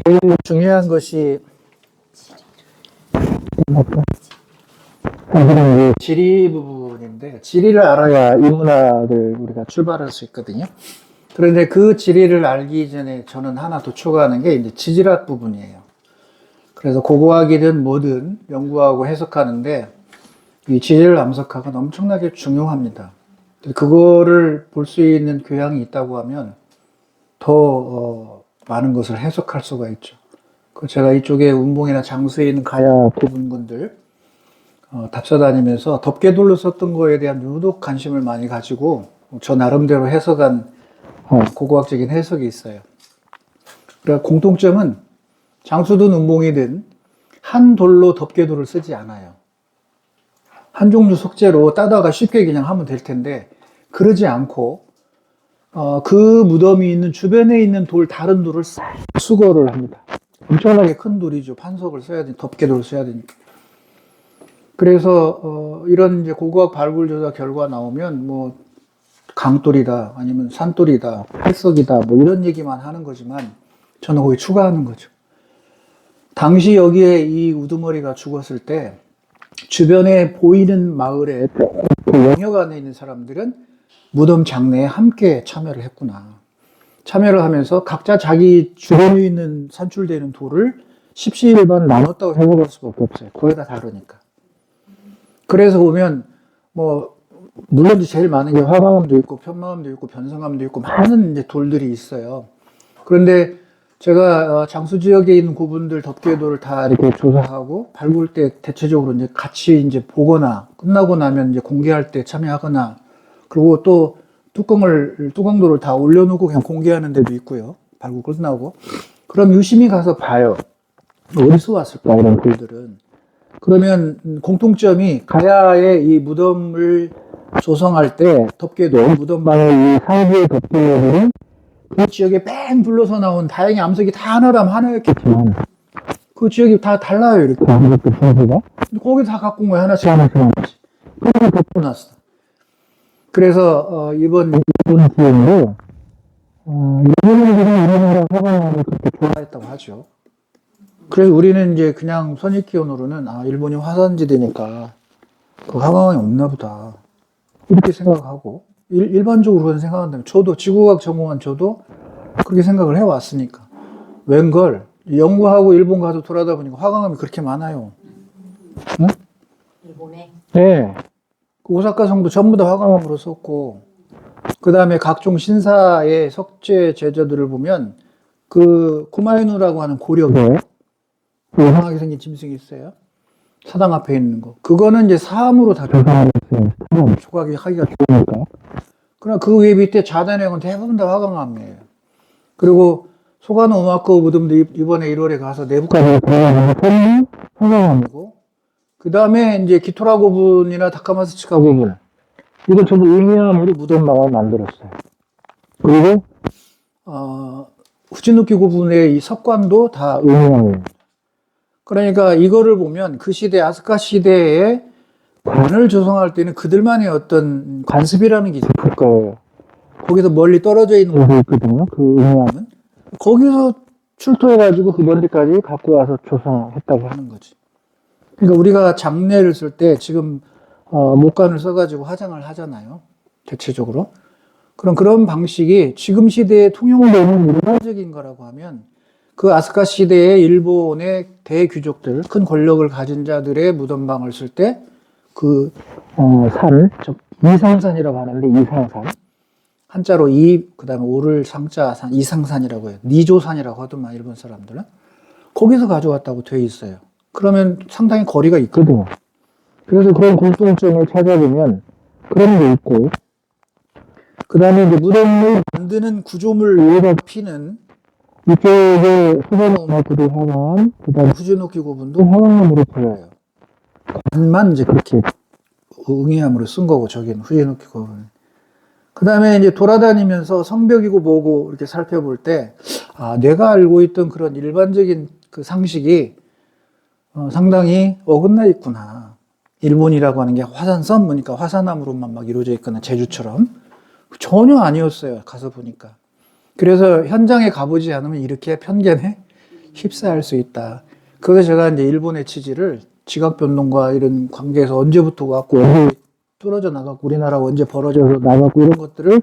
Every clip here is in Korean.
제일 중요한 것이 지리 부분인데, 지리를 알아야 인문학을 우리가 출발할 수 있거든요. 그런데 그 지리를 알기 전에 저는 하나 더 추가하는 게 이제 지질학 부분이에요. 그래서 고고학이든 뭐든 연구하고 해석하는데 이 지질 암석학은 엄청나게 중요합니다. 그거를 볼 수 있는 교양이 있다고 하면 더 많은 것을 해석할 수가 있죠. 제가 이쪽에 운봉이나 장수에 있는 가야 부분군들 답사다니면서 덮개돌로 썼던 거에 대한 유독 관심을 많이 가지고 저 나름대로 해석한 고고학적인 해석이 있어요. 그러니까 공통점은 장수든 운봉이든 한 돌로 덮개돌을 쓰지 않아요. 한 종류 석재로 따다가 쉽게 그냥 하면 될 텐데 그러지 않고 그 무덤이 있는 주변에 있는 다른 돌을 싹 수거를 합니다. 엄청나게 큰 돌이죠. 판석을 써야 되니까, 덮개돌을 써야 되니까. 그래서 이런 이제 고고학 발굴 조사 결과 나오면 뭐 강돌이다, 아니면 산돌이다, 팔석이다, 뭐 이런 얘기만 하는 거지만 저는 거기 추가하는 거죠. 당시 여기에 이 우두머리가 죽었을 때 주변에 보이는 마을에 그 영역 안에 있는 사람들은 무덤 장례에 함께 참여를 했구나. 참여를 하면서 각자 자기 주변에 있는 산출되는 돌을 십시일반 나눴다고 해석할 수밖에 없어요. 거의 다 다르니까. 그래서 보면 뭐 물론 제일 많은 게 화강암도 있고 편마암도 있고 변성암도 있고 많은 이제 돌들이 있어요. 그런데 제가 장수 지역에 있는 고분들 덮개돌을 다 이렇게 조사하고 발굴 때 대체적으로 이제 같이 이제 보거나 끝나고 나면 이제 공개할 때 참여하거나 그리고 또 뚜껑돌을 다 올려놓고 그냥 공개하는 데도 있고요. 발굴 끝나고. 그럼 유심히 가서 봐요. 어디서 왔을까, 이런 돌들은. 그러면 공통점이 가야의 이 무덤을 조성할 때 덮개돌, 무덤방의 이 상부의 덮개돌은 그 지역에 뺑 불러서 나온 다행히 암석이 다 하나라면 하나였겠지만 그 지역이 다 달라요, 이렇게. 암석들 상부가. 거기 다 갖고 온 거야, 하나씩. 그래서 덮어놨어. 그래서 이번 기회로 일본인들은 우리나라 화강암을 그렇게 좋아했다고 하죠. 그래서 우리는 이제 그냥 선입견으로는 일본이 화산지대니까 그 화강암이 없나 보다 이렇게 생각하고 일반적으로 그런 생각한다면 저도 지구과학 전공한 저도 그렇게 생각을 해왔으니까 웬걸 연구하고 일본 가서 돌아다 보니까 화강암이 그렇게 많아요. 응? 일본에? 네. 그 오사카 성도 전부 다 화강암으로 썼고, 그 다음에 각종 신사의 석재 제자들을 보면, 그, 구마유누라고 하는 고력에, 이상하게 생긴 짐승이 있어요. 사당 앞에 있는 거. 그거는 이제 사암으로 다 조성을 했어요. 조각이 하기가 좋으니까. 그러나 그 위에 밑에 자단액은 대부분 다 화강암이에요. 그리고 소가노 오마코 무덤도 이번에 1월에 가서 내부까지 들어가면 화강암이고, 그 다음에 이제 기토라 고분이나 다카마스치카 고분. 이건 전부 응이암으로 무덤방을 만들었어요. 그리고, 후지누키 고분의 이 석관도 다 응이암이에요. 그러니까 이거를 보면 그 시대, 아스카 시대에 관을 조성할 때는 그들만의 어떤 관습이라는 게 있을 거예요. 거기서 멀리 떨어져 있는 곳이 있거든요. 그 응이암은. 거기서 출토해가지고 그 멀리까지 갖고 와서 조성했다고 하는 거지. 그러니까 우리가 장례를 쓸 때 지금 목관을 써가지고 화장을 하잖아요. 대체적으로. 그런 방식이 지금 시대에 통용되는 일반적인 거라고 하면 그 아스카 시대의 일본의 대귀족들, 큰 권력을 가진 자들의 무덤방을 쓸 때 그 산을 이상산이라고 하는데 이상산 한자로 그다음에 오를 상자산 이상산이라고 해요. 니조산이라고 하더만 일본 사람들은 거기서 가져왔다고 돼 있어요. 그러면 상당히 거리가 있거든요. 그래서 그런 공통점을 찾아보면 그런 게 있고, 그 다음에 이제 무덤을 만드는 구조물 위에다 피는 이쪽에 후자노마크도 화강, 그 다음에 후지노키 고분도 화강암으로 보여요. 관만 이제 그렇게 응이암으로 쓴 거고, 저기는 후지노키 고분. 그 다음에 이제 돌아다니면서 성벽이고 뭐고 이렇게 살펴볼 때, 내가 알고 있던 그런 일반적인 그 상식이 상당히 어긋나 있구나. 일본이라고 하는 게 화산섬, 보니까 화산암으로만 막 이루어져 있거나 제주처럼. 전혀 아니었어요. 가서 보니까. 그래서 현장에 가보지 않으면 이렇게 편견에 휩싸일 수 있다. 그래서 제가 이제 일본의 취지를 지각변동과 이런 관계에서 언제부터 왔고, 언제 뚫어져 나갔고, 우리나라가 언제 벌어져서 나갔고, 이런 것들을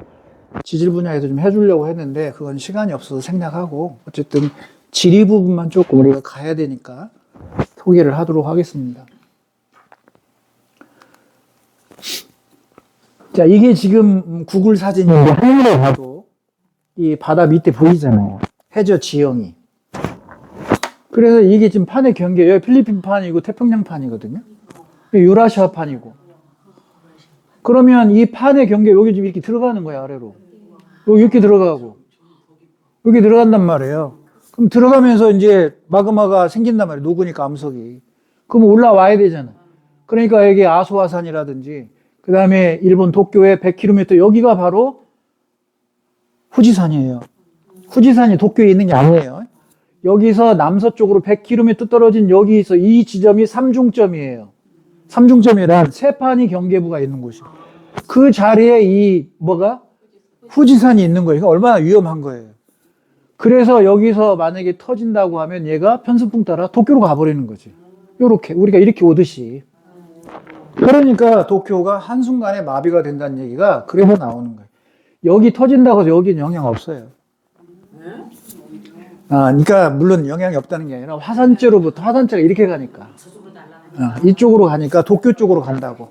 지질 분야에서 좀 해주려고 했는데, 그건 시간이 없어서 생략하고, 어쨌든 지리 부분만 조금 우리가 가야 되니까 소개를 하도록 하겠습니다. 자, 이게 지금 구글 사진인데, 한눈에 봐도 이 바다 밑에 보이잖아요. 해저 지형이. 그래서 이게 지금 판의 경계, 여기 필리핀 판이고 태평양 판이거든요. 유라시아 판이고. 그러면 이 판의 경계, 여기 지금 이렇게 들어가는 거야, 아래로. 여기 이렇게 들어가고. 여기 들어간단 말이에요. 그럼 들어가면서 이제 마그마가 생긴단 말이에요. 녹으니까 암석이. 그럼 올라와야 되잖아. 그러니까 여기 아소아산이라든지, 그 다음에 일본 도쿄의 100km, 여기가 바로 후지산이에요. 후지산이 도쿄에 있는 게 아니에요. 여기서 남서쪽으로 100km 떨어진 여기서 이 지점이 삼중점이에요. 삼중점이란 세 판이 경계부가 있는 곳이에요. 그 자리에 이 뭐가? 후지산이 있는 거예요. 얼마나 위험한 거예요. 그래서 여기서 만약에 터진다고 하면 얘가 편선풍 따라 도쿄로 가버리는 거지. 요렇게 우리가 이렇게 오듯이. 그러니까 도쿄가 한순간에 마비가 된다는 얘기가 그래서 나오는 거예요. 여기 터진다고 해서 여기는 영향 없어요. 그러니까 물론 영향이 없다는 게 아니라 화산재로부터 화산재가 이렇게 가니까 이쪽으로 가니까 도쿄 쪽으로 간다고.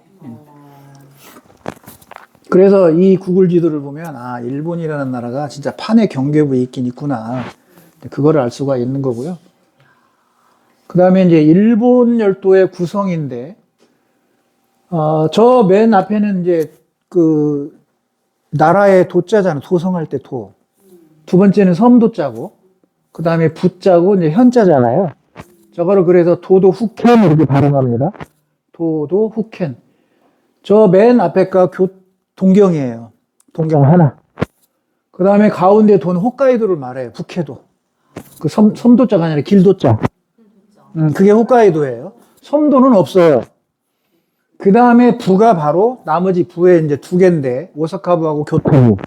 그래서 이 구글 지도를 보면 일본이라는 나라가 진짜 판의 경계부에 있긴 있구나. 그거를 알 수가 있는 거고요. 그 다음에 이제 일본 열도의 구성인데 저 맨 앞에는 이제 그 나라의 도자잖아. 도성할 때 도. 두 번째는 섬도자고, 그 다음에 부자고 이제 현자잖아요. 저거를 그래서 도도 후켄 이렇게 발음합니다. 도도 후켄. 저 맨 앞에가 동경이에요. 동경 하나. 그 다음에 가운데 도는 홋카이도를 말해요. 북해도. 그 섬도자가 아니라 길도자. 그게 홋카이도예요. 섬도는 없어요. 그 다음에 부가 바로 나머지 부에 이제 두 개인데 오사카부하고 교토부.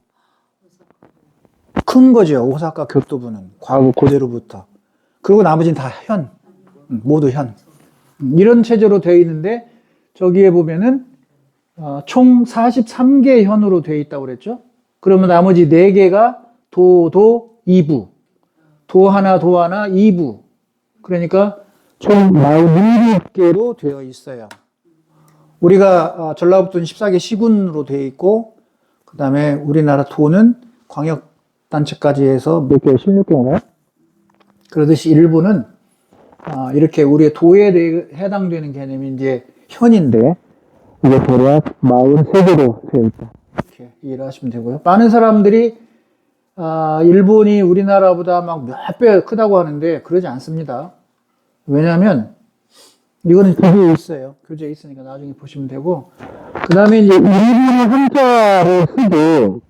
큰 거죠. 오사카 교토부는 과거 고대로부터. 그리고 나머지는 다 현. 모두 현. 이런 체제로 되어 있는데 저기에 보면은 총 43개 현으로 되어 있다고 그랬죠. 그러면 나머지 4개가 도 2부. 도 하나 2부. 그러니까 총 47개로 되어 있어요. 우리가 전라북도는 14개 시군으로 되어 있고, 그 다음에 우리나라 도는 광역단체까지 해서 몇 개, 16개인가요? 그러듯이 일본은 이렇게 우리의 도에 해당되는 개념이 이제 현인데, 이게 대략 43개로 되어 있다. 이렇게 이해를 하시면 되고요. 많은 사람들이 일본이 우리나라보다 막 몇 배 크다고 하는데 그러지 않습니다. 왜냐하면 이거는 교재에 있어요. 교재에 있으니까 나중에 보시면 되고, 그 다음에 이제 일본의 한자를 쓰고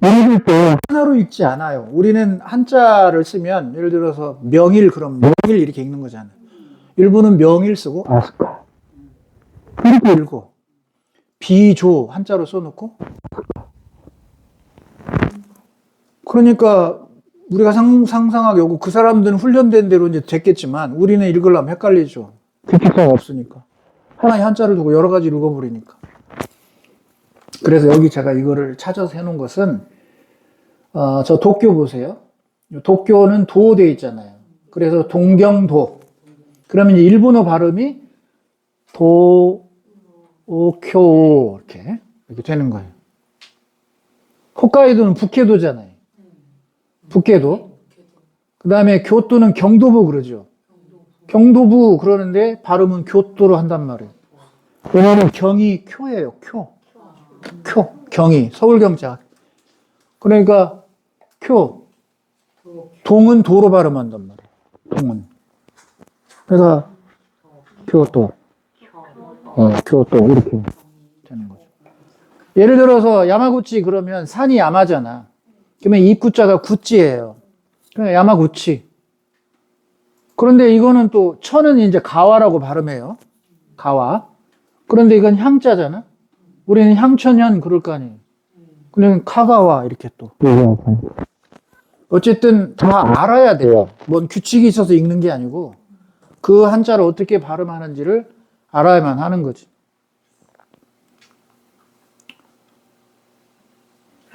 읽을 때 하나로 읽지 않아요. 우리는 한자를 쓰면 예를 들어서 명일, 그럼 명일 이렇게 읽는 거잖아요. 일본은 명일 쓰고 아스카 이렇게 읽고, 비조 한자로 써놓고, 그러니까 우리가 상상하게 오고 그 사람들은 훈련된 대로 이제 됐겠지만 우리는 읽으려면 헷갈리죠. 규칙성이 없으니까. 하나의 한자를 두고 여러 가지 읽어버리니까. 그래서 여기 제가 이거를 찾아서 해놓은 것은 저 도쿄 보세요. 도쿄는 도 돼 있잖아요. 그래서 동경도. 그러면 이제 일본어 발음이 도쿄 이렇게 되는 거예요. 홋카이도는 북해도잖아요. 북해도. 그 다음에 교토는 경도부 그러죠. 경도부 그러는데 발음은 교토로 한단 말이에요. 왜냐하면 경이 쿄예요. 경이 서울경자. 그러니까 동은 도로 발음한단 말이에요. 동은. 그래서 교토 이렇게 되는 거죠. 예를 들어서 야마구치 그러면 산이 야마잖아. 그러면 입구자가 구찌예요. 그러니까 야마구치. 그런데 이거는 또 천은 이제 가와라고 발음해요. 가와. 그런데 이건 향자잖아. 우리는 향천현 그럴 거 아니에요. 그냥 카가와 이렇게 또. 어쨌든 다 알아야 돼요. 뭔 규칙이 있어서 읽는 게 아니고 그 한자를 어떻게 발음하는지를 알아야만 하는 거지.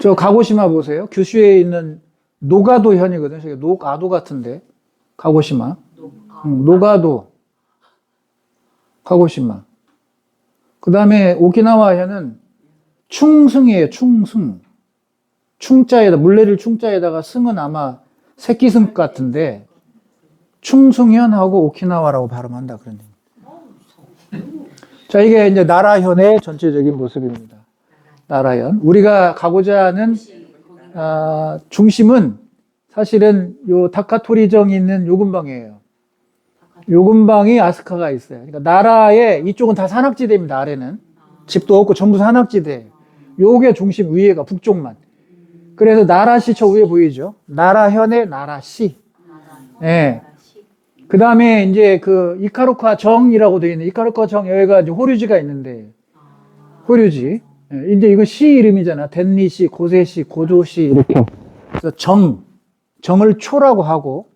저 가고시마 보세요. 규슈에 있는 노가도 현이거든요. 저게 노가도 같은데. 가고시마. 노가도. 가고시마. 그 다음에 오키나와 현은 충승이에요. 충승. 충자에다, 물레를 충자에다가 승은 아마 새끼승 같은데 충승현하고 오키나와라고 발음한다. 그런 얘기. 자, 이게 이제 나라현의 전체적인 모습입니다. 나라현. 우리가 가고자 하는 중심은 사실은 요 다카토리정이 있는 요 근방이에요. 요 근방이 아스카가 있어요. 그러니까 나라의 이쪽은 다 산악지대입니다. 아래는 집도 없고 전부 산악지대. 요게 중심 위에가 북쪽만. 그래서 나라시 저 위에 보이죠? 나라현의 나라시. 예. 그 다음에 이제 그 이카루카 정이라고 되어 있는 이카루카 정 여기가 이제 호류지가 있는데 호류지. 예. 이제 이거 시 이름이잖아. 덴리시, 고세시, 고조시 이렇게. 그래서 정을 초라고 하고.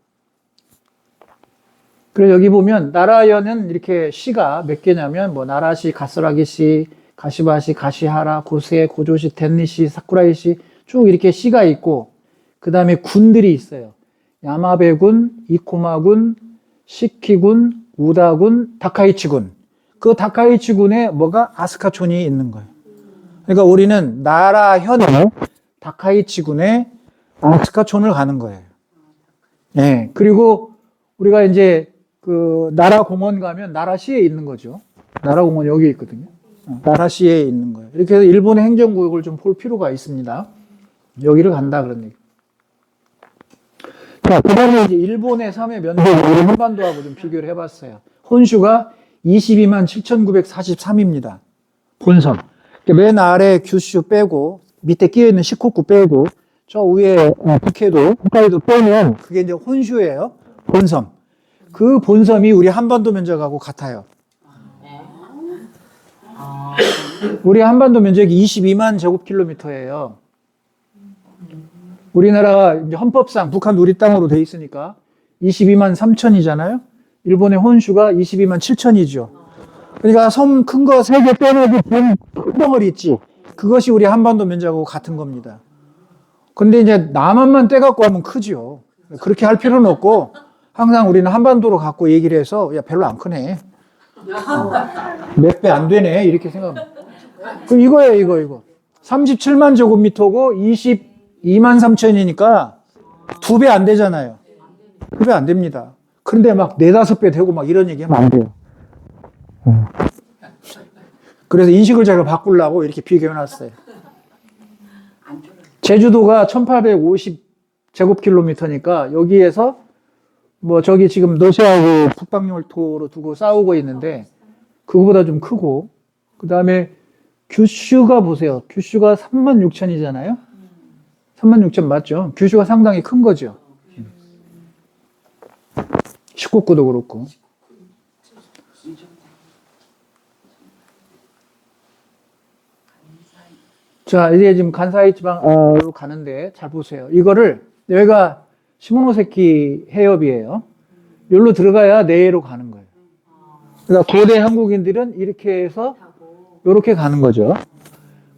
그래서 여기 보면 나라현은 이렇게 시가 몇 개냐면 뭐 나라시, 가스라기시, 가시바시, 가시하라, 고세, 고조시, 덴리시, 사쿠라이시 쭉 이렇게 시가 있고 그 다음에 군들이 있어요. 야마베군, 이코마군, 시키군, 우다군, 다카이치군. 그 다카이치군에 뭐가 아스카촌이 있는 거예요. 그러니까 우리는 나라현의 다카이치군에 아스카촌을 가는 거예요. 네. 그리고 우리가 이제 그 나라공원 가면 나라시에 있는 거죠. 나라공원 여기 있거든요. 나라시에 있는 거예요. 이렇게 해서 일본의 행정구역을 좀 볼 필요가 있습니다. 여기를 간다 그런 얘기. 자, 그 다음에 이제 일본의 섬의 면적, 우리 한반도하고 좀 비교를 해봤어요. 혼슈가 22만 7,943입니다. 본섬. 맨 아래 규슈 빼고, 밑에 끼어있는 시코쿠 빼고, 저 위에 북해도, 홋카이도 빼면 그게 이제 혼슈예요. 본섬. 그 본섬이 우리 한반도 면적하고 같아요. 우리 한반도 면적이 22만 제곱킬로미터예요. 우리나라가 이제 헌법상 북한 우리 땅으로 돼 있으니까 22만 3천이잖아요. 일본의 혼슈가 22만 7천이죠. 그러니까 섬 큰 거 3개 빼내고 큰 덩어리 있지. 그것이 우리 한반도 면적하고 같은 겁니다. 근데 이제 남한만 떼갖고 하면 크죠. 그렇게 할 필요는 없고 항상 우리는 한반도로 갖고 얘기를 해서 야 별로 안 크네. 몇 배 안 되네 이렇게 생각합니다. 그 이거예요 이거. 37만 제곱미터고 22만 3천이니까 2배 안 되잖아요. 2배 안 됩니다. 그런데 막 4, 5배 되고 막 이런 얘기 하면 안 돼요. 그래서 인식을 제가 바꾸려고 이렇게 비교해놨어요. 제주도가 1850 제곱킬로미터니까 여기에서 뭐 저기 지금 러시아하고 북방열토로 두고 싸우고 있는데 그거보다 좀 크고 그 다음에 규슈가 보세요. 규슈가 36,000이잖아요. 36,000 맞죠? 규슈가 상당히 큰 거죠. 시코쿠도 그렇고. 자, 이제 지금 간사이 지방으로 가는데 잘 보세요. 이거를 여기가 시모노세키 해협이에요. 여기로 들어가야 내해로 가는 거예요. 그러니까 고대 한국인들은 이렇게 해서 이렇게 가는 거죠.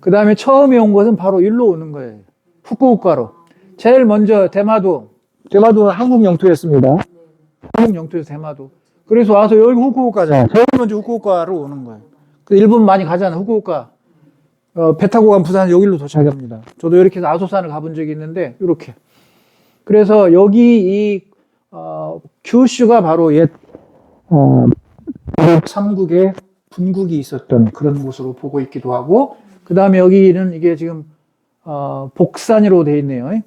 그 다음에 처음에 온 것은 바로 일로 오는 거예요. 후쿠오카로. 제일 먼저 대마도 한국 영토였습니다. 한국 영토에서 대마도. 그래서 와서 여기 후쿠오카잖아요. 제일 먼저 후쿠오카로 오는 거예요. 일본 많이 가잖아, 후쿠오카. 배 타고 간 부산 여기로 도착합니다. 저도 이렇게 해서 아소산을 가본 적이 있는데, 이렇게. 그래서 여기 이, 규슈가 바로 옛, 삼국의 분국이 있었던 그런 곳으로 보고 있기도 하고, 그 다음에 여기는 이게 지금, 복산이라고 되어 있네요.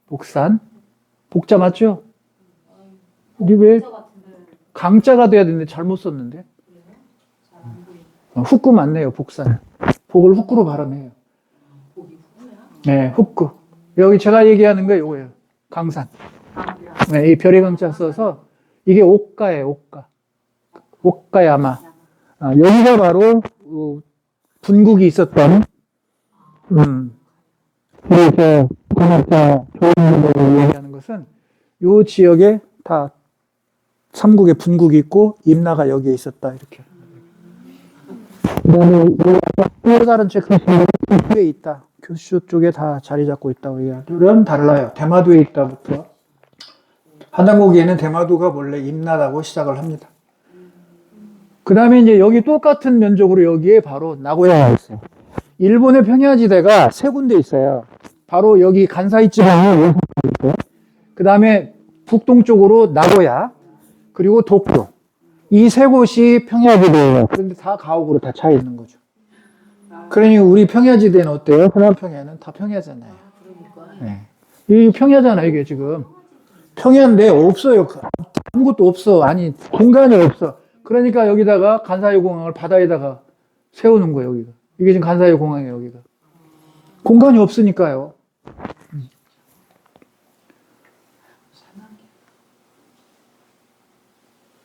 복산. 복자 맞죠? 이게 왜 강자가 돼야 되는데 잘못 썼는데? 후쿠 맞네요, 복산. 복을 후쿠로 발음해요. 네, 후쿠. 여기 제가 얘기하는 거 이거예요. 강산. 네, 이 별의 강자 써서 이게 옥가예요, 옥가. 옥가야마. 여기가 바로 분국이 있었던 그래서 공학자 좋은 분들을 얘기하는 것은 요 지역에 다 삼국의 분국이 있고 임나가 여기에 있었다 이렇게. 그다음에 또 다른 책은 교수에 있다. 교수 쪽에 다 자리 잡고 있다고 얘기하면 달라요. 대마도에 있다부터 한당고기에는 대마도가 원래 임나라고 시작을 합니다. 그 다음에 이제 여기 똑같은 면적으로 여기에 바로 나고야가 있어요. 일본의 평야지대가 세 군데 있어요. 바로 여기 간사이 지방에 있고요. 그 다음에 북동쪽으로 나고야, 그리고 도쿄. 이 세 곳이 평야지대예요. 그런데 다 가옥으로 다 차 있는 거죠. 그러니 우리 평야지대는 어때요? 호남 평야는 다 평야잖아요. 네. 이 평야잖아요, 이게 지금. 평야인데 없어요. 아무것도 없어. 아니, 공간이 없어. 그러니까 여기다가 간사이 공항을 바다에다가 세우는 거예요, 여기가. 이게 지금 간사이 공항이에요, 여기가. 공간이 없으니까요.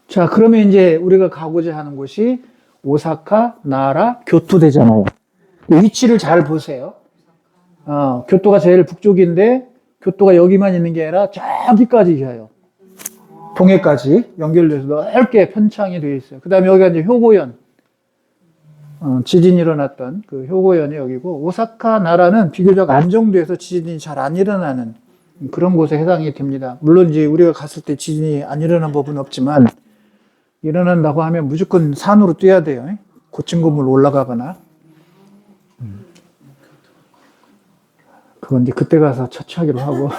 자, 그러면 이제 우리가 가고자 하는 곳이 오사카, 나라, 교토 되잖아요. 위치를 잘 보세요. 교토가 제일 북쪽인데, 교토가 여기만 있는 게 아니라 저기까지 가요. 동해까지 연결돼서 넓게 편창이 되어 있어요. 그 다음에 여기가 이제 효고현. 지진이 일어났던 그 효고현이 여기고, 오사카, 나라는 비교적 안정돼서 지진이 잘 안 일어나는 그런 곳에 해당이 됩니다. 물론 이제 우리가 갔을 때 지진이 안 일어난 법은 없지만, 일어난다고 하면 무조건 산으로 뛰어야 돼요. 고층 건물 올라가거나. 그건 이제 그때 가서 처치하기로 하고.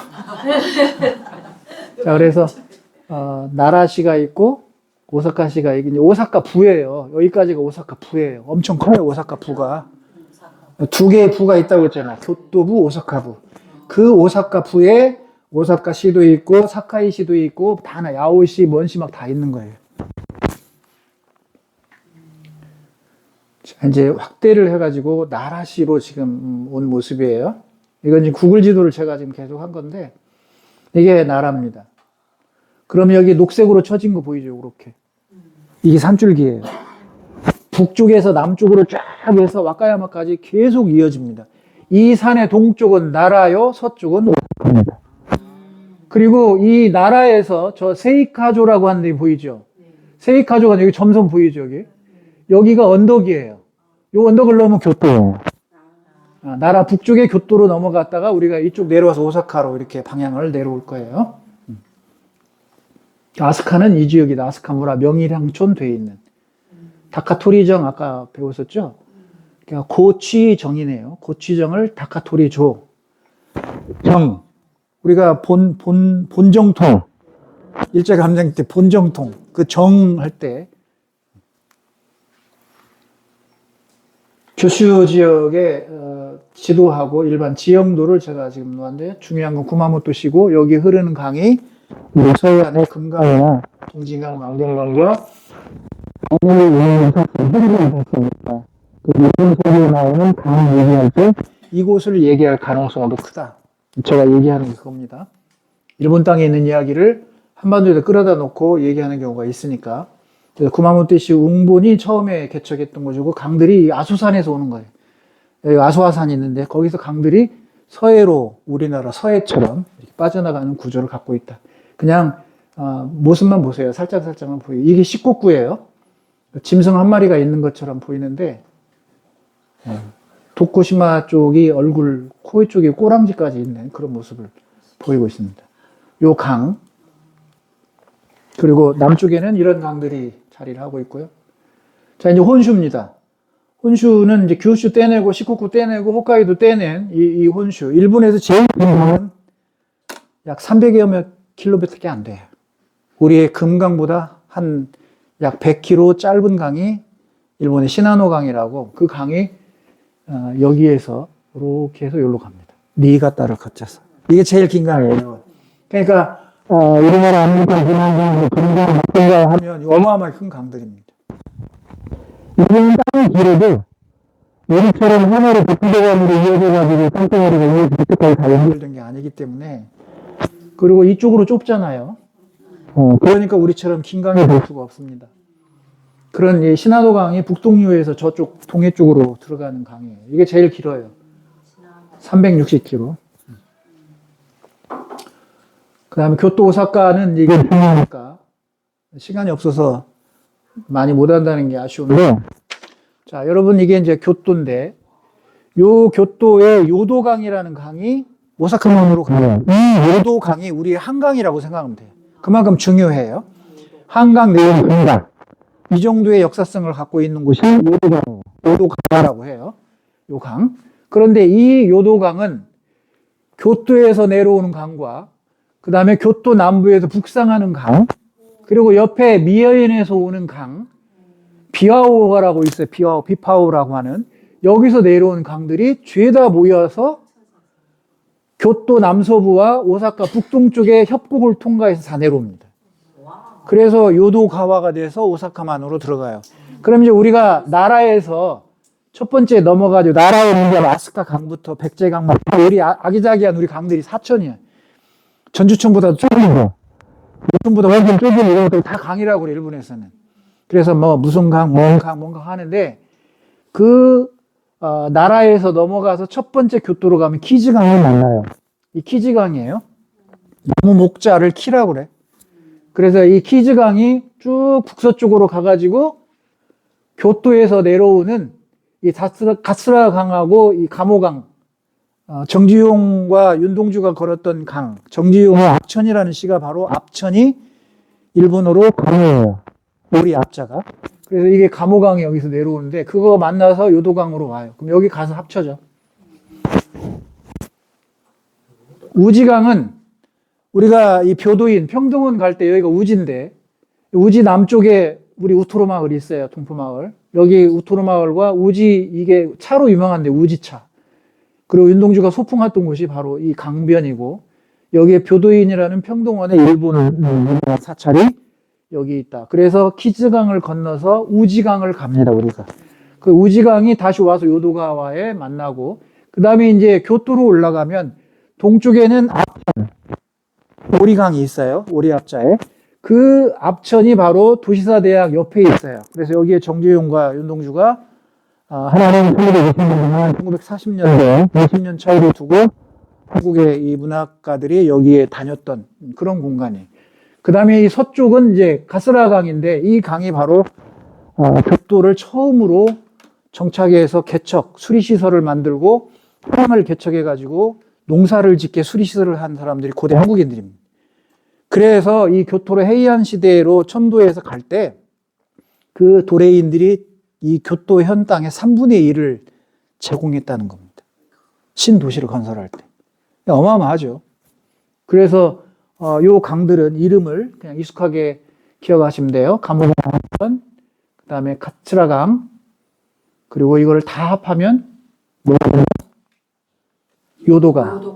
자, 그래서, 나라시가 있고, 오사카시가 있고, 이제 오사카 부예요. 여기까지가 오사카 부예요. 엄청 커요, 오사카 부가. 두 개의 부가 있다고 했잖아요. 교토부, 오사카부. 그 오사카 부에 오사카시도 있고, 사카이시도 있고, 다 야오시, 먼시 막 다 있는 거예요. 자, 이제 확대를 해가지고 나라시로 지금 온 모습이에요. 이건 지금 구글 지도를 제가 지금 계속 한 건데, 이게 나라입니다. 그럼 여기 녹색으로 쳐진 거 보이죠? 이렇게. 이게 산줄기예요. 북쪽에서 남쪽으로 쫙 해서 와카야마까지 계속 이어집니다. 이 산의 동쪽은 나라요, 서쪽은 오사카입니다. 그리고 이 나라에서 저 세이카조라고 하는 데 보이죠? 세이카조가 여기 점선 보이죠? 여기가 언덕이에요. 이 언덕을 넘으면 교토예요. 나라 북쪽의 교토로 넘어갔다가 우리가 이쪽 내려와서 오사카로 이렇게 방향을 내려올 거예요. 아스카는 이 지역이다. 아스카무라 명일향촌 돼 있는. 다카토리정 아까 배웠었죠? 그러니까 고취정이네요. 고취정을 다카토리조. 정. 우리가 본정통. 일제감정 때 본정통. 그 정 할 때. 규슈 지역의 지도하고 일반 지형도를 제가 지금 놓았는데 중요한 건 구마모토시고 여기 흐르는 강이 우리 서해안의 금강이나 동진강, 망경강과 강을 이용해서 흐르는 곳입니다. 이번 소리에 나오는 강을 얘기할 때 이곳을 얘기할 가능성도 크다. 제가 얘기하는 게 그겁니다. 일본 땅에 있는 이야기를 한반도에다 끌어다 놓고 얘기하는 경우가 있으니까. 그래서 구마모토시 웅본이 처음에 개척했던 곳이고 강들이 아소산에서 오는 거예요. 여기 아소아산이 있는데 거기서 강들이 서해로 우리나라 서해처럼 이렇게 빠져나가는 구조를 갖고 있다. 그냥 모습만 보세요. 살짝살짝만 보여요. 이게 시코쿠예요. 짐승 한 마리가 있는 것처럼 보이는데 도쿠시마 쪽이 얼굴, 코 쪽이 꼬랑지까지 있는 그런 모습을 보이고 있습니다. 요 강, 그리고 남쪽에는 이런 강들이 자리를 하고 있고요. 자, 이제 혼슈입니다. 혼슈는 이제 규슈 떼내고 시코쿠 떼내고 홋카이도 떼낸 이 혼슈. 일본에서 제일 긴 강은 약 300여 킬로미터밖에 안 돼요. 우리의 금강보다 한 약 100km 짧은 강이 일본의 시나노 강이라고 그 강이 여기에서 이렇게 해서 여기로 갑니다. 니가타를 거쳐서. 이게 제일 긴 강이에요. 그러니까 우리나라 압록강, 분안강, 금강, 목동강 하면 어마어마하게 큰 강들입니다. 이런 땅이 길어도 우리처럼 하나로 북부대감으로 이어져가지고 땅덩어리가 이어서 그때까지 다 연결된 게 아니기 때문에 그리고 이쪽으로 좁잖아요. 그러니까 우리처럼 긴 강이 될 수가 없습니다. 그런 시나노 강이 북동류에서 저쪽 동해 쪽으로 들어가는 강이에요. 이게 제일 길어요. 360km. 그 다음에 교토 오사카는 이게 중요하니까 시간이 없어서 많이 못 한다는 게 아쉬운데. 자, 여러분 이게 이제 교토인데, 요 교토의 요도강이라는 강이 오사카만으로 가요. 이 요도강이 우리의 한강이라고 생각하면 돼요. 그만큼 중요해요. 한강 내용 금강. 이 정도의 역사성을 갖고 있는 곳이 요도강이라고 해요. 요 강. 그런데 이 요도강은 교토에서 내려오는 강과 그 다음에 교토 남부에서 북상하는 강, 그리고 옆에 미여인에서 오는 강, 비와오가라고 있어요. 비파오라고 하는, 여기서 내려오는 강들이 죄다 모여서 교토 남서부와 오사카 북동쪽의 협곡을 통과해서 다 내려옵니다. 그래서 요도가와가 돼서 오사카만으로 들어가요. 그럼 이제 우리가 나라에서 첫 번째 넘어가지고 나라에 있는 게 아스카 강부터 백제강만, 우리 아기자기한 우리 강들이 4천이야. 전주천보다 좁은 거, 요천보다 훨씬 좁은 이런 것들이 다 강이라고 그래, 일본에서는. 그래서 뭐 무슨 강, 뭔가 하는데, 나라에서 넘어가서 첫 번째 교토로 가면 키즈강을 만나요. 이 키즈강이에요. 나무 목자를 키라고 그래. 그래서 이 키즈강이 쭉 북서쪽으로 가가지고 교토에서 내려오는 이 가스라 강하고 이 가모강, 정지용과 윤동주가 걸었던 강, 정지용의 압천이라는 시가 바로 압천이 일본어로 강이에요. 우리 압자가. 그래서 이게 가모강이 여기서 내려오는데 그거 만나서 요도강으로 와요. 그럼 여기 가서 합쳐져. 우지강은 우리가 이 교도인 평등원 갈 때 여기가 우지인데, 우지 남쪽에 우리 우토로 마을이 있어요. 동포 마을. 여기 우토로 마을과 우지, 이게 차로 유명한데 우지차. 그리고 윤동주가 소풍했던 곳이 바로 이 강변이고, 여기에 교도인이라는 평등원의 일본 사찰이 여기 있다. 그래서 키즈강을 건너서 우지강을 갑니다, 우리가. 그 우지강이 다시 와서 요도가와에 만나고, 그 다음에 이제 교토로 올라가면 동쪽에는 압천, 오리강이 있어요. 오리압자에. 그 압천이 바로 도시사 대학 옆에 있어요. 그래서 여기에 정재용과 윤동주가 하나는 1920년대나 1940년대 50년 차이를 두고 한국의 이 문학가들이 여기에 다녔던 그런 공간이에요. 그 다음에 이 서쪽은 이제 가스라강인데, 이 강이 바로 교토를 처음으로 정착해서 개척, 수리시설을 만들고 항을 개척해가지고 농사를 짓게 수리시설을 한 사람들이 고대 한국인들입니다. 그래서 이 교토로 헤이안 시대로 천도에서 갈 때 그 도레인들이 이 교토 현 땅의 3분의 1을 제공했다는 겁니다. 신도시를 건설할 때. 어마어마하죠. 그래서 요 강들은 이름을 그냥 익숙하게 기억하시면 돼요. 가모강, 그 다음에 가츠라강, 그리고 이거를 다 합하면 요도강.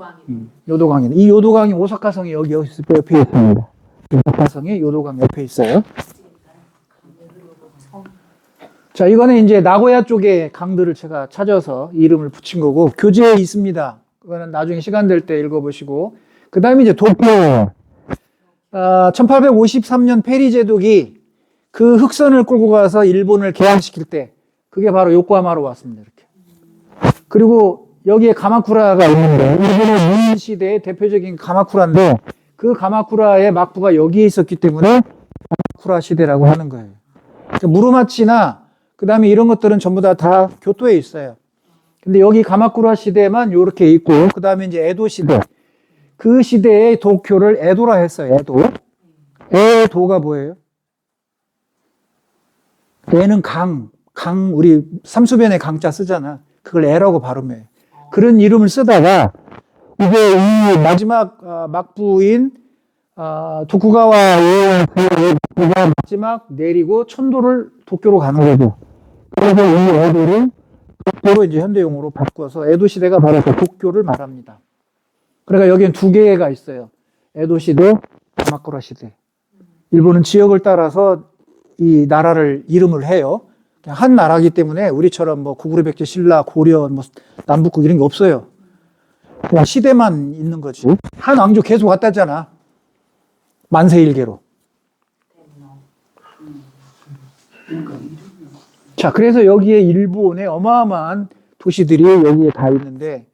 요도강이네. 이 요도강이 오사카성이 여기 옆에 있습니다. 오사카성이 요도강 옆에 있어요. 자, 이거는 이제 나고야 쪽의 강들을 제가 찾아서 이름을 붙인 거고, 교재에 있습니다. 그거는 나중에 시간 될 때 읽어보시고. 그 다음에 이제 도쿄. 1853년 페리 제독이 그 흑선을 끌고 가서 일본을 개항시킬 때, 그게 바로 요코하마로 왔습니다. 이렇게. 그리고 여기에 가마쿠라가 있는데, 일본의 민 시대의 대표적인 가마쿠라인데, 그 가마쿠라의 막부가 여기에 있었기 때문에 가마쿠라 시대라고 하는 거예요. 그러니까 무르마치나 그 다음에 이런 것들은 전부 다 교토에 있어요. 근데 여기 가마쿠라 시대만 이렇게 있고, 그 다음에 이제 에도 시대. 그 시대의 도쿄를 에도라 했어요. 에도. 에도가 뭐예요? 에는 우리 삼수변에 강자 쓰잖아. 그걸 에라고 발음해. 그런 이름을 쓰다가 이제 이 마지막 막부인 도쿠가와 ieya수가 마지막 내리고 천도를 도쿄로 가는 거죠. 그래서 이 에도를 도쿄로 이제 현대용어로 바꿔서 에도 시대가 바로 그 도쿄를 말합니다. 그러니까 여기는 두 개가 있어요. 에도 시대, 가마쿠라 시대. 일본은 지역을 따라서 이 나라를 이름을 해요. 그냥 한 나라이기 때문에 우리처럼 뭐 구구리 백제 신라 고려 뭐 남북국 이런 게 없어요. 그냥 시대만 있는 거지. 한 왕조 계속 왔다잖아. 만세일계로. 자, 그래서 여기에 일본의 어마어마한 도시들이 여기에 다 있는데,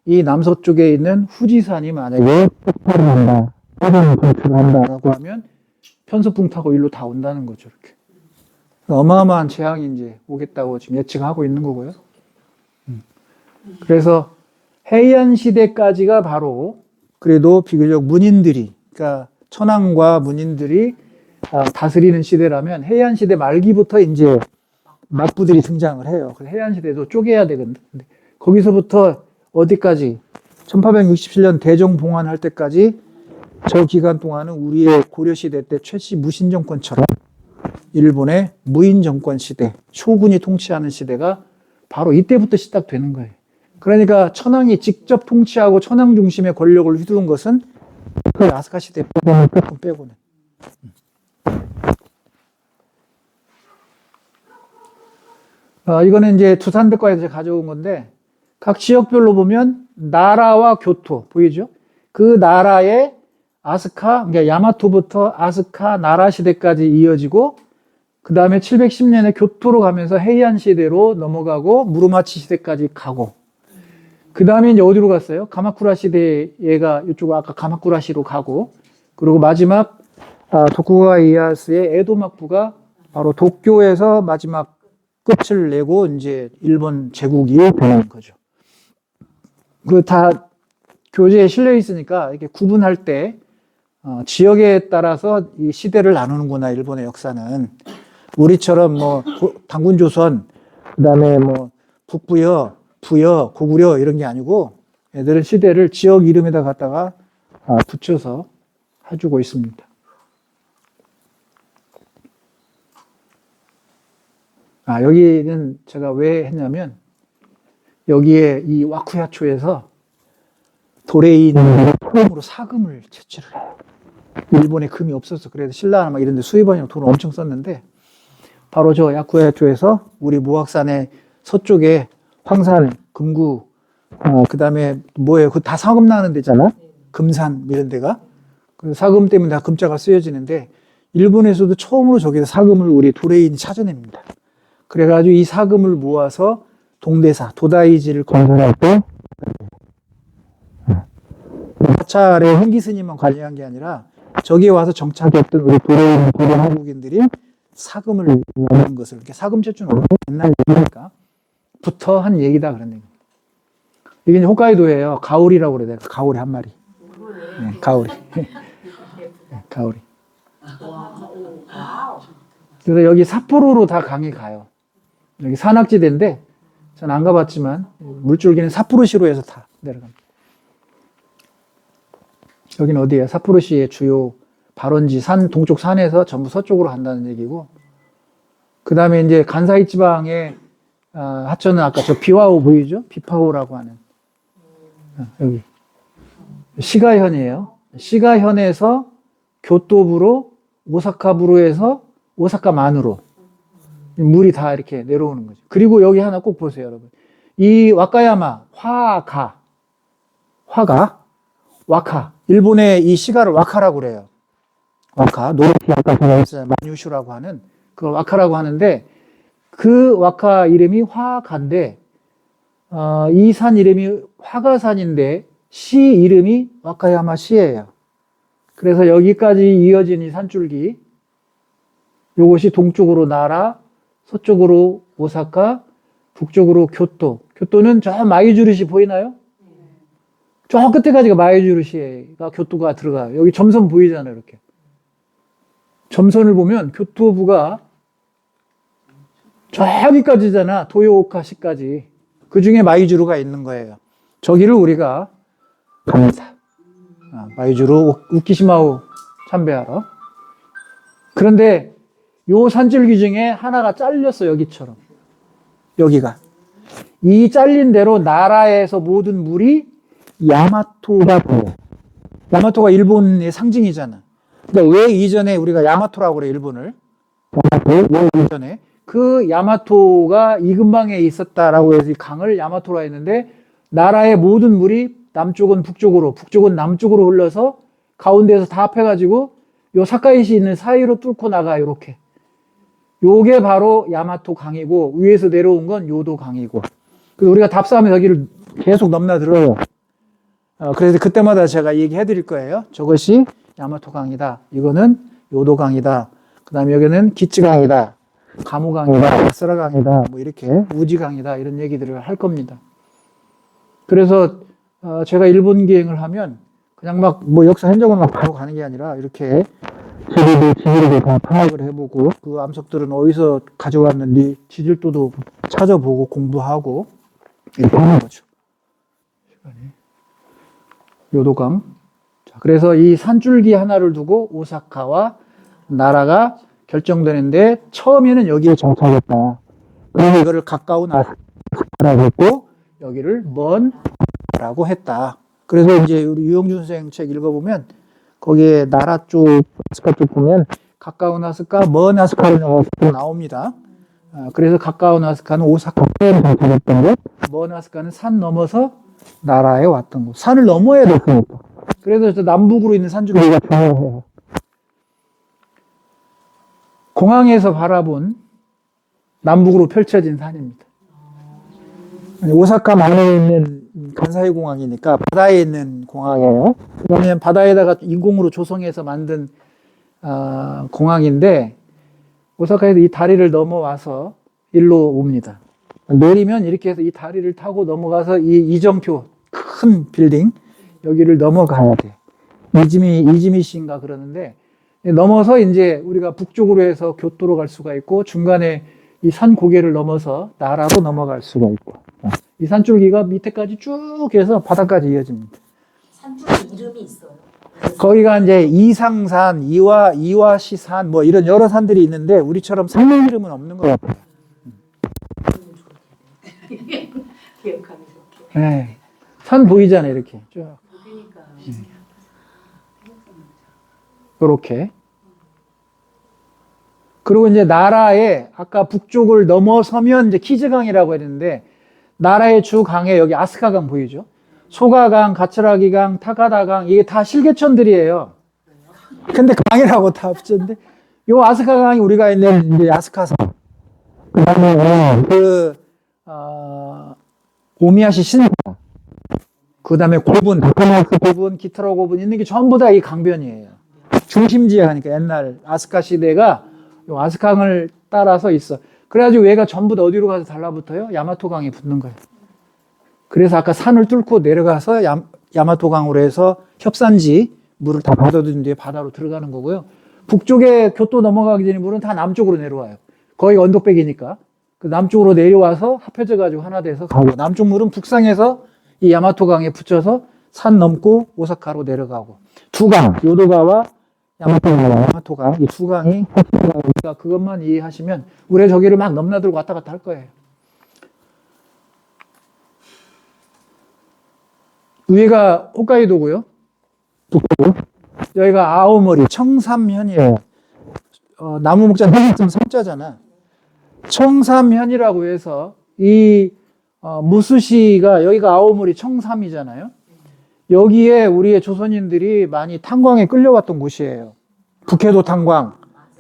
이 남서쪽에 있는 후지산이 만약에 폭발을 한다, 빠른 분출을 한다라고 하면 편서풍 타고 일로 다 온다는 거죠. 이렇게. 어마어마한 재앙이 이제 오겠다고 지금 예측하고 있는 거고요. 그래서 해안 시대까지가 바로 그래도 비교적 문인들이, 그러니까 천황과 문인들이 다스리는 시대라면 해안 시대 말기부터 이제 막부들이 등장을 해요. 그래서 해안 시대도 쪼개야 되거든요. 거기서부터 어디까지 1867년 대종 봉환할 때까지 저 기간 동안은 우리의 고려시대 때 최씨 무신 정권처럼 일본의 무인 정권 시대, 쇼군이 통치하는 시대가 바로 이때부터 시작되는 거예요. 그러니까 천황이 직접 통치하고 천황 중심의 권력을 휘두른 것은 그 아스카 시대 조금 빼고는. 이거는 이제 두산백과에서 가져온 건데 각 지역별로 보면 나라와 교토 보이죠? 그 나라의 아스카, 그러니까 야마토부터 아스카 나라 시대까지 이어지고 그 다음에 710년에 교토로 가면서 헤이안 시대로 넘어가고 무로마치 시대까지 가고 그 다음에 이제 어디로 갔어요? 가마쿠라 시대 얘가 이쪽 아까 가마쿠라시로 가고 그리고 마지막 도쿠가와 이에야스의 에도 막부가 바로 도쿄에서 마지막 끝을 내고 이제 일본 제국이 되는 거죠. 그 다 교재에 실려 있으니까 이렇게 구분할 때 지역에 따라서 이 시대를 나누는구나 일본의 역사는. 우리처럼 뭐 단군 조선, 그다음에 뭐 북부여, 부여, 고구려 이런 게 아니고 애들은 시대를 지역 이름에다 갖다가 붙여서 해주고 있습니다. 여기는 제가 왜 했냐면 여기에 이 와쿠야초에서 도레이는 처음으로 사금을 채취를 해요. 일본에 금이 없어서 그래서 신라나 막 이런 데 수입원이랑 돈을 엄청 썼는데 바로 저 야쿠야초에서 우리 모악산의 서쪽에 황산, 금구, 그 다음에 뭐예요? 그 다 사금 나는 데잖아? 금산 이런 데가. 그 사금 때문에 다 금자가 쓰여지는데 일본에서도 처음으로 저기서 사금을 우리 도레인이 찾아냅니다. 그래가지고 이 사금을 모아서 동대사, 도다이지를 건설할 때 사찰의 홍기 스님만 관리한 게 아니라 저기에 와서 정착했던 우리 도레인 한국인들이 사금을 넣는 것을, 이렇게 사금 채취는 옛날 얘기니까 부터 한 얘기다 그런 얘기입니다. 이게 이제 홋카이도예요. 가오리라고 그래요. 가오리 한 마리. 네, 가오리. 가오리. 그래서 여기 삿포로로 다 강이 가요. 여기 산악지대인데 전 안 가봤지만 물줄기는 삿포로시로 해서 다 내려갑니다. 여기는 어디예요? 삿포로시의 주요 발원지 산 동쪽 산에서 전부 서쪽으로 간다는 얘기고 그 다음에 이제 간사이 지방의 하천은 아까 저 비와오 보이죠? 비파오라고 하는 여기 시가현이에요. 시가현에서 교토부로 오사카부로에서 오사카만으로 물이 다 이렇게 내려오는 거죠. 그리고 여기 하나 꼭 보세요, 여러분. 이 와카야마 화가 와카 일본의 이 시가를 와카라고 그래요. 와카 노르키 아까 제가 했어요. 마뉴슈라고 하는 그 와카라고 하는데 그 와카 이름이 화가인데 이 산 이름이 화가산인데 시 이름이 와카야마 시예요. 그래서 여기까지 이어진 이 산줄기 요것이 동쪽으로 나라, 서쪽으로 오사카, 북쪽으로 교토. 교토는 저 마이주르시 보이나요? 저 끝에까지가 마이주르시가 교토가 들어가요. 여기 점선 보이잖아요, 이렇게. 점선을 보면 교토부가 저기까지잖아, 도요오카시까지. 그 중에 마이주르가 있는 거예요. 저기를 우리가 갑니다. 마이주르 우키시마오 참배하러. 그런데 요 산줄기 중에 하나가 잘렸어, 여기처럼. 여기가. 이 잘린 대로 나라에서 모든 물이 야마토가 보여. 야마토가 일본의 상징이잖아. 그러니까 왜 이전에 우리가 야마토라고 그래, 일본을? 야마토, 왜 이전에? 그 야마토가 이 근방에 있었다라고 해서 이 강을 야마토라 했는데 나라의 모든 물이 남쪽은 북쪽으로, 북쪽은 남쪽으로 흘러서 가운데에서 다 합해가지고 요 사카이시 있는 사이로 뚫고 나가, 요렇게. 요게 바로 야마토 강이고 위에서 내려온 건 요도 강이고. 그래서 우리가 답사하면 여기를 계속 넘나들어요. 그래서 그때마다 제가 얘기해 드릴 거예요. 저것이 야마토강이다. 이거는 요도강이다. 그 다음에 여기는 기츠강이다. 가무강이다. 야스라강이다. 뭐 이렇게 우지강이다. 이런 얘기들을 할 겁니다. 그래서 제가 일본 기행을 하면 그냥 막 뭐 역사 행적은 막 바로 가는 게 아니라 이렇게 지리도 다 파악을 해보고 그 암석들은 어디서 가져왔는지 지질도도 찾아보고 공부하고 이렇게 하는 거죠. 요도강. 자, 그래서 이 산줄기 하나를 두고 오사카와 나라가 결정되는데 처음에는 여기에 정착했다. 그래서 이거를 가까운 아스카라고 했고 여기를 먼 라고 했다. 그래서 이제 우리 유영준 선생 책 읽어보면 거기에 나라 쪽, 아스카 쪽 보면 가까운 아스카, 먼 아스카로 나옵니다. 그래서 가까운 아스카는 오사카에 정착했던 것, 먼 아스카는 산 넘어서 나라에 왔던 것. 산을 넘어야 됐으니까. 그래서 남북으로 있는 산줄기가 중요해요. 공항에서 바라본 남북으로 펼쳐진 산입니다. 오사카 안에 있는 간사이 공항이니까 바다에 있는 공항이에요. 그러면 바다에다가 인공으로 조성해서 만든 공항인데 오사카에서 이 다리를 넘어와서 일로 옵니다. 내리면 이렇게 해서 이 다리를 타고 넘어가서 이 이정표 큰 빌딩 여기를 넘어가야 돼. 이지미시인가 그러는데 넘어서 이제 우리가 북쪽으로 해서 교토로 갈 수가 있고 중간에 이 산 고개를 넘어서 나라로 넘어갈 수가 있고 이 산줄기가 밑에까지 쭉 해서 바다까지 이어집니다. 산줄기 이름이 있어요. 거기가 이제 이상산, 이와시산 뭐 이런 여러 산들이 있는데 우리처럼 산의 이름은 없는 것 같아요. 기억하기 좋게. 네. 산 보이잖아요, 이렇게 쭉. 그러니까. 이렇게. 그리고 이제 나라에 아까 북쪽을 넘어서면 이제 키즈강이라고 했는데 나라의 주 강에 여기 아스카강 보이죠? 소가강, 가츠라기강, 타카다강 이게 다 실개천들이에요. 근데 강이라고 다 붙였는데 요 아스카강이 우리가 있는 이제 아스카산. 그다음에 오미야시 신사. 그다음에 고분, 다카마스 고분, 기타로 고분 있는 게 전부 다 이 강변이에요. 중심지에 하니까 옛날 아스카 시대가 요 아스강을 따라서 있어. 그래가지고 얘가 전부 다 어디로 가서 달라붙어요? 야마토강에 붙는 거예요. 그래서 아까 산을 뚫고 내려가서 야마토강으로 해서 협산지 물을 다 받아들인 뒤에 바다로 들어가는 거고요. 북쪽에 교토 넘어가기 전에 물은 다 남쪽으로 내려와요. 거기 언덕백이니까. 그 남쪽으로 내려와서 합해져가지고 하나 돼서 가고 남쪽 물은 북상에서 이 야마토강에 붙여서 산 넘고 오사카로 내려가고 두 강, 요도가와 야마토강 이 두 강이 우리가 그것만 이해하시면 우리 저기를 막 넘나들고 왔다 갔다 할 거예요. 위가 홋카이도고요. 북쪽으로. 여기가 아오모리 청삼현이에요. 나무 목자 좀 삼자잖아. 청삼현이라고 해서 이 무스시가 여기가 아오모리 청삼이잖아요. 여기에 우리의 조선인들이 많이 탄광에 끌려왔던 곳이에요. 북해도 탄광,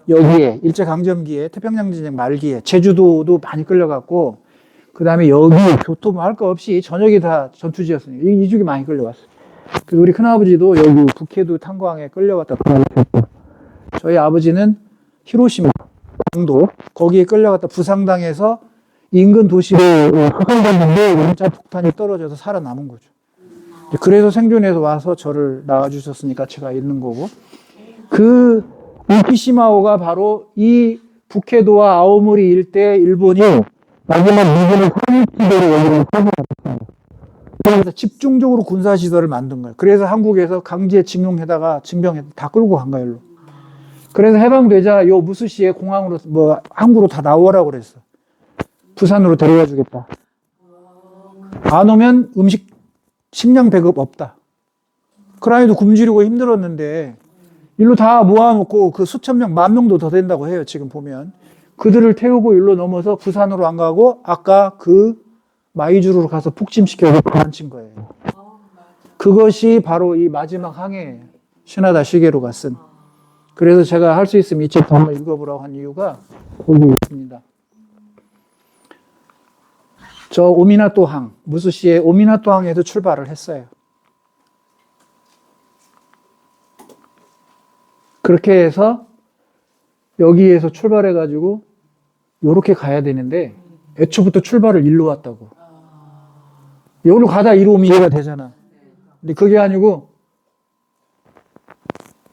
여기에 일제강점기에 태평양전쟁 말기에 제주도도 많이 끌려갔고 그 다음에 여기 교토 뭐 할 거 없이 전역이 다 전투지였어요. 이쪽이 많이 끌려왔어요. 그리고 우리 큰아버지도 여기 북해도 탄광에 끌려갔다 돌아오셨고 저희 아버지는 히로시마, 강도 거기에 끌려갔다 부상당해서 인근 도시로 흑암됐는데 원자 폭탄이 떨어져서 살아남은 거죠. 그래서 생존해서 와서 저를 낳아주셨으니까 제가 있는 거고 그 우키시마호가 바로 이 북해도와 아오모리 일대 일본이 마지막 미군을 상륙지대로 여기를 사용했어요. 그래서 집중적으로 군사시설을 만든 거예요. 그래서 한국에서 강제 징용해다가 징병해 다 끌고 간 거예요. 그래서 해방되자 요 무스시에 공항으로 뭐 항구로 다 나오라고 그랬어. 부산으로 데려가 주겠다. 안 오면 식량 배급 없다. 크라이도 굶주리고 힘들었는데 일로 다 모아놓고 그 수천 명, 만 명도 더 된다고 해요. 지금 보면. 그들을 태우고 일로 넘어서 부산으로 안 가고 아까 그 마이주루로 가서 폭침시켜서 가라앉힌 거예요. 그것이 바로 이 마지막 항해예요. 시나다 시게루가 쓴. 그래서 제가 할 수 있으면 이 책도 한번 읽어보라고 한 이유가 거기 있습니다. 저 오미나토항, 무스시의 오미나토항에서 출발을 했어요. 그렇게 해서 여기에서 출발해가지고 요렇게 가야 되는데 애초부터 출발을 일로 왔다고. 여기로 가다 이로 오면 이해가 되잖아. 근데 그게 아니고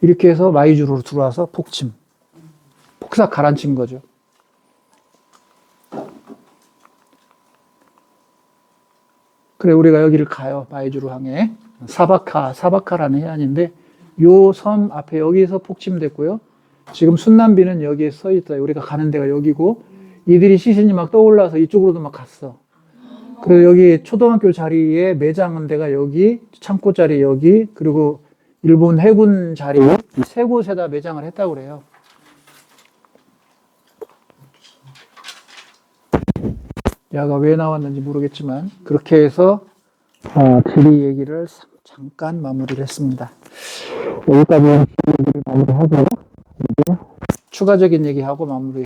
이렇게 해서 마이주로 들어와서 폭침. 폭삭 가라앉힌 거죠. 그래, 우리가 여기를 가요. 마이주로 항해. 사바카라는 해안인데, 요 섬 앞에 여기서 폭침됐고요. 지금 순남비는 여기에 서 있다. 우리가 가는 데가 여기고, 이들이 시신이 막 떠올라서 이쪽으로도 막 갔어. 그래서 여기 초등학교 자리에 매장한 데가 여기, 창고 자리 여기, 그리고 일본 해군 자리, 이 세 곳에다 매장을 했다고 그래요. 야가 왜 나왔는지 모르겠지만 그렇게 해서 지리 얘기를 잠깐 마무리를 했습니다. 여기까지 얘기를 마무리하고요. 이제 추가적인 얘기하고 마무리.